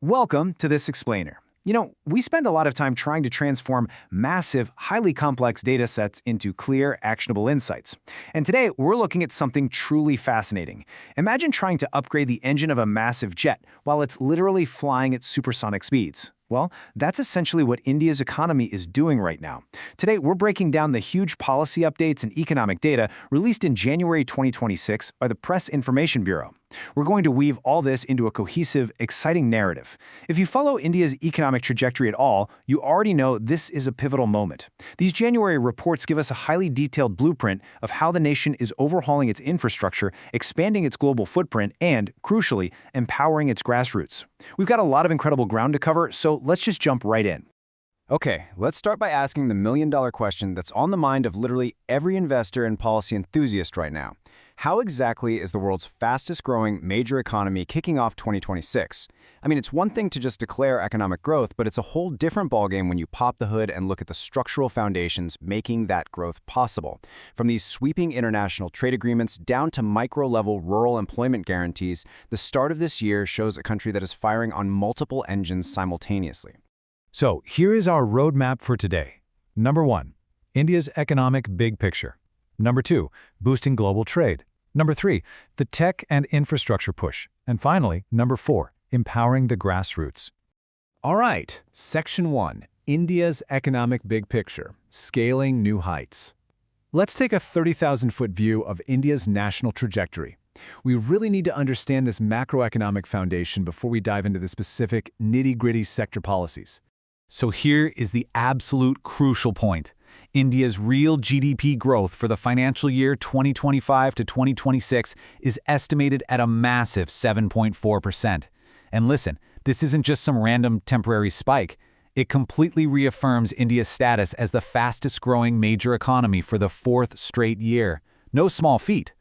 Welcome to this explainer. We spend a lot of time trying to transform massive, highly complex data sets into clear, actionable insights. And today, we're looking at something truly fascinating. Imagine trying to upgrade the engine of a massive jet while it's literally flying at supersonic speeds. Well, that's essentially what India's economy is doing right now. Today, we're breaking down the huge policy updates and economic data released in January 2026 by the Press Information Bureau. We're going to weave all this into a cohesive, exciting narrative. If you follow India's economic trajectory at all, you already know this is a pivotal moment. These January reports give us a highly detailed blueprint of how the nation is overhauling its infrastructure, expanding its global footprint, and, crucially, empowering its grassroots. We've got a lot of incredible ground to cover, so let's just jump right in. Okay, let's start by asking the million-dollar question that's on the mind of literally every investor and policy enthusiast right now. How exactly is the world's fastest-growing major economy kicking off 2026? I mean, it's one thing to just declare economic growth, but it's a whole different ballgame when you pop the hood and look at the structural foundations making that growth possible. From these sweeping international trade agreements down to micro-level rural employment guarantees, the start of this year shows a country that is firing on multiple engines simultaneously. So here is our roadmap for today. Number 1, India's economic big picture. Number 2, boosting global trade. Number 3, the tech and infrastructure push. And finally, number 4, empowering the grassroots. All right, Section 1, India's economic big picture, scaling new heights. Let's take a 30,000-foot view of India's national trajectory. We really need to understand this macroeconomic foundation before we dive into the specific nitty-gritty sector policies. So here is the absolute crucial point. India's real GDP growth for the financial year 2025 to 2026 is estimated at a massive 7.4%. And listen, this isn't just some random temporary spike. It completely reaffirms India's status as the fastest-growing major economy for the 4th straight year. No small feat.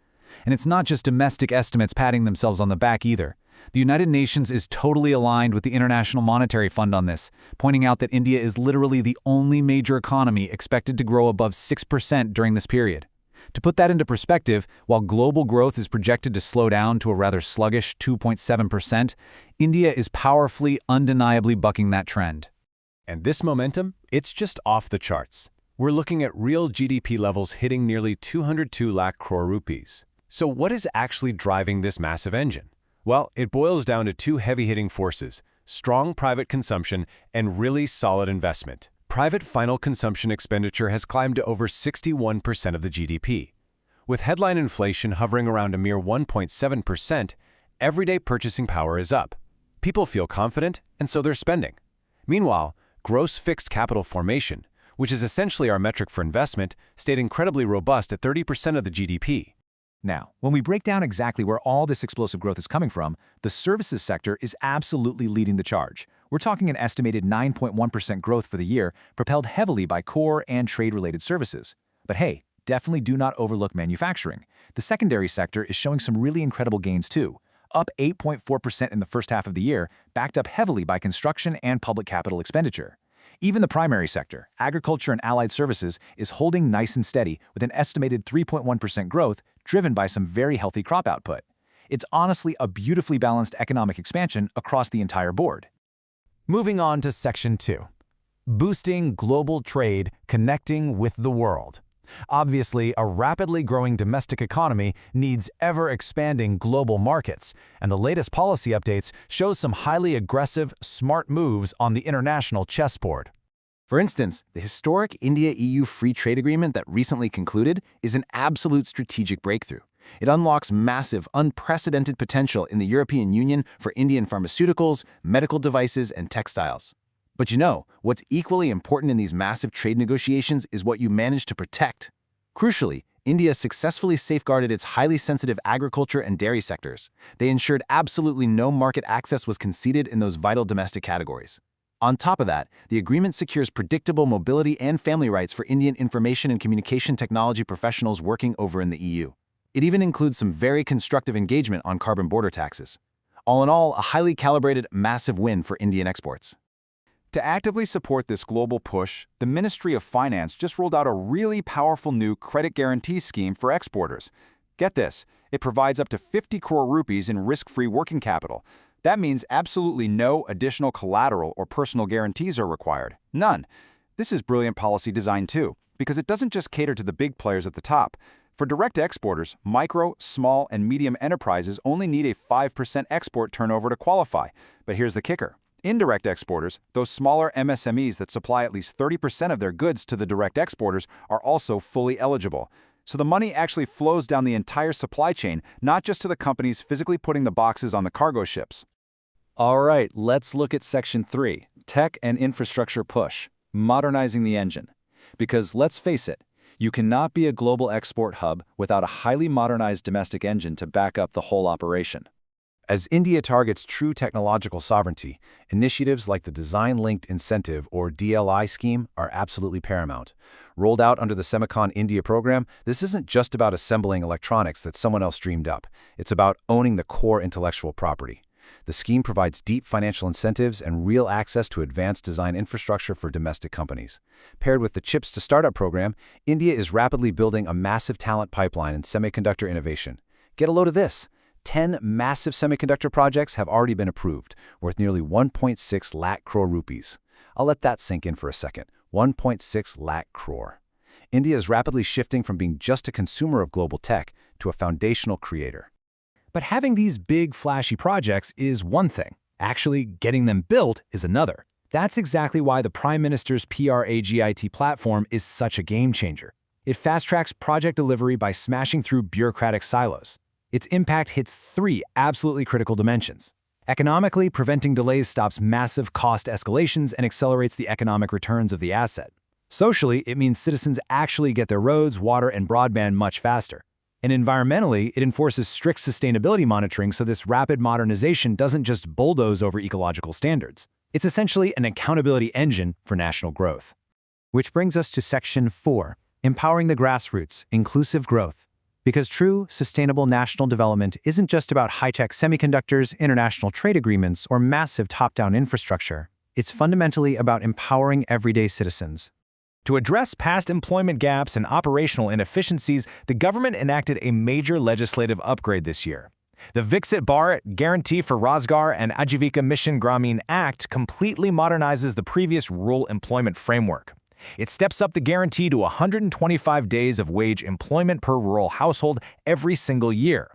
And it's not just domestic estimates patting themselves on the back either. The United Nations is totally aligned with the International Monetary Fund on this, pointing out that India is literally the only major economy expected to grow above 6% during this period. To put that into perspective, while global growth is projected to slow down to a rather sluggish 2.7%, India is powerfully, undeniably bucking that trend. And this momentum, it's just off the charts. We're looking at real GDP levels hitting nearly 202 lakh crore rupees. So what is actually driving this massive engine? Well, it boils down to two heavy-hitting forces: strong private consumption and really solid investment. Private final consumption expenditure has climbed to over 61% of the GDP. With headline inflation hovering around a mere 1.7%, everyday purchasing power is up. People feel confident, and so they're spending. Meanwhile, gross fixed capital formation, which is essentially our metric for investment, stayed incredibly robust at 30% of the GDP. Now, when we break down exactly where all this explosive growth is coming from, the services sector is absolutely leading the charge. We're talking an estimated 9.1% growth for the year, propelled heavily by core and trade-related services. But hey, definitely do not overlook manufacturing. The secondary sector is showing some really incredible gains too, up 8.4% in the first half of the year, backed up heavily by construction and public capital expenditure. Even the primary sector, agriculture and allied services, is holding nice and steady with an estimated 3.1% growth driven by some very healthy crop output. It's honestly a beautifully balanced economic expansion across the entire board. Moving on to Section 2, boosting global trade, connecting with the world. Obviously, a rapidly growing domestic economy needs ever-expanding global markets, and the latest policy updates show some highly aggressive, smart moves on the international chessboard. For instance, the historic India-EU Free Trade Agreement that recently concluded is an absolute strategic breakthrough. It unlocks massive, unprecedented potential in the European Union for Indian pharmaceuticals, medical devices, and textiles. But what's equally important in these massive trade negotiations is what you manage to protect. Crucially, India successfully safeguarded its highly sensitive agriculture and dairy sectors. They ensured absolutely no market access was conceded in those vital domestic categories. On top of that, the agreement secures predictable mobility and family rights for Indian information and communication technology professionals working over in the EU. It even includes some very constructive engagement on carbon border taxes. All in all, a highly calibrated, massive win for Indian exports. To actively support this global push, the Ministry of Finance just rolled out a really powerful new credit guarantee scheme for exporters. Get this, it provides up to 50 crore rupees in risk-free working capital. That means absolutely no additional collateral or personal guarantees are required. None. This is brilliant policy design too, because it doesn't just cater to the big players at the top. For direct exporters, micro, small, and medium enterprises only need a 5% export turnover to qualify. But here's the kicker. Indirect exporters, those smaller MSMEs that supply at least 30% of their goods to the direct exporters, are also fully eligible. So the money actually flows down the entire supply chain, not just to the companies physically putting the boxes on the cargo ships. All right, let's look at Section 3, Tech and Infrastructure Push, modernizing the engine. Because let's face it, you cannot be a global export hub without a highly modernized domestic engine to back up the whole operation. As India targets true technological sovereignty, initiatives like the Design-Linked Incentive or DLI scheme are absolutely paramount. Rolled out under the Semicon India program, this isn't just about assembling electronics that someone else dreamed up. It's about owning the core intellectual property. The scheme provides deep financial incentives and real access to advanced design infrastructure for domestic companies. Paired with the Chips to Startup program, India is rapidly building a massive talent pipeline in semiconductor innovation. Get a load of this. 10 massive semiconductor projects have already been approved, worth nearly 1.6 lakh crore rupees. I'll let that sink in for a second. 1.6 lakh crore. India is rapidly shifting from being just a consumer of global tech to a foundational creator. But having these big, flashy projects is one thing. Actually, getting them built is another. That's exactly why the Prime Minister's PRAGIT platform is such a game changer. It fast-tracks project delivery by smashing through bureaucratic silos. Its impact hits 3 absolutely critical dimensions. Economically, preventing delays stops massive cost escalations and accelerates the economic returns of the asset. Socially, it means citizens actually get their roads, water, and broadband much faster. And environmentally, it enforces strict sustainability monitoring so this rapid modernization doesn't just bulldoze over ecological standards. It's essentially an accountability engine for national growth. Which brings us to Section 4, Empowering the Grassroots, Inclusive Growth. Because true, sustainable national development isn't just about high-tech semiconductors, international trade agreements, or massive top-down infrastructure. It's fundamentally about empowering everyday citizens. To address past employment gaps and operational inefficiencies, the government enacted a major legislative upgrade this year. The Viksit Bharat Guarantee for Rozgar and Ajivika Mission Gramin Act completely modernizes the previous rural employment framework. It steps up the guarantee to 125 days of wage employment per rural household every single year.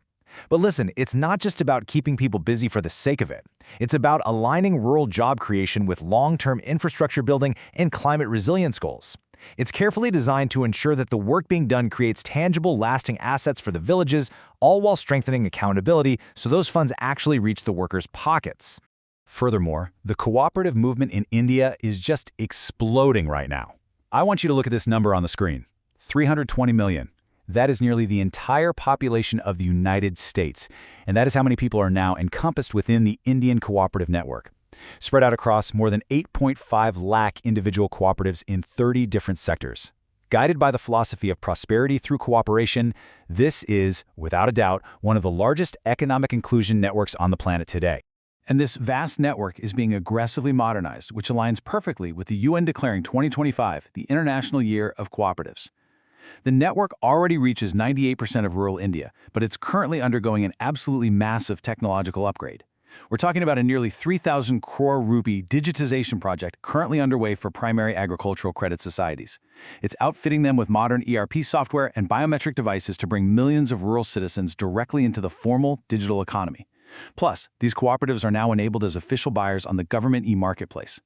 But listen, it's not just about keeping people busy for the sake of it. It's about aligning rural job creation with long-term infrastructure building and climate resilience goals. It's carefully designed to ensure that the work being done creates tangible, lasting assets for the villages, all while strengthening accountability so those funds actually reach the workers' pockets. Furthermore, the cooperative movement in India is just exploding right now. I want you to look at this number on the screen. 320 million. That is nearly the entire population of the United States, and that is how many people are now encompassed within the Indian cooperative network, spread out across more than 8.5 lakh individual cooperatives in 30 different sectors. Guided by the philosophy of prosperity through cooperation, this is, without a doubt, one of the largest economic inclusion networks on the planet today. And this vast network is being aggressively modernized, which aligns perfectly with the UN declaring 2025 the International Year of Cooperatives. The network already reaches 98% of rural India, but it's currently undergoing an absolutely massive technological upgrade. We're talking about a nearly 3,000 crore rupee digitization project currently underway for primary agricultural credit societies. It's outfitting them with modern ERP software and biometric devices to bring millions of rural citizens directly into the formal digital economy. Plus, these cooperatives are now enabled as official buyers on the government e-marketplace.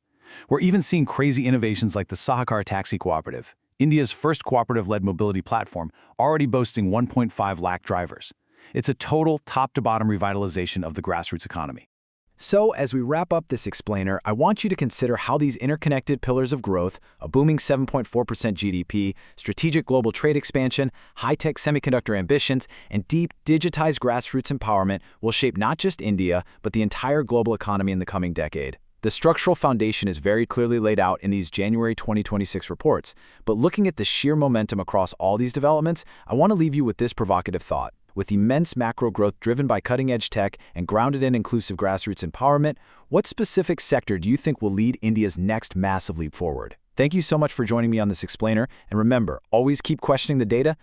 We're even seeing crazy innovations like the Sahakar Taxi Cooperative, India's first cooperative-led mobility platform, already boasting 1.5 lakh drivers. It's a total top-to-bottom revitalization of the grassroots economy. So, as we wrap up this explainer, I want you to consider how these interconnected pillars of growth, a booming 7.4% GDP, strategic global trade expansion, high-tech semiconductor ambitions, and deep, digitized grassroots empowerment will shape not just India, but the entire global economy in the coming decade. The structural foundation is very clearly laid out in these January 2026 reports, but looking at the sheer momentum across all these developments, I want to leave you with this provocative thought. With immense macro growth driven by cutting-edge tech and grounded in inclusive grassroots empowerment, what specific sector do you think will lead India's next massive leap forward? Thank you so much for joining me on this explainer, and remember, always keep questioning the data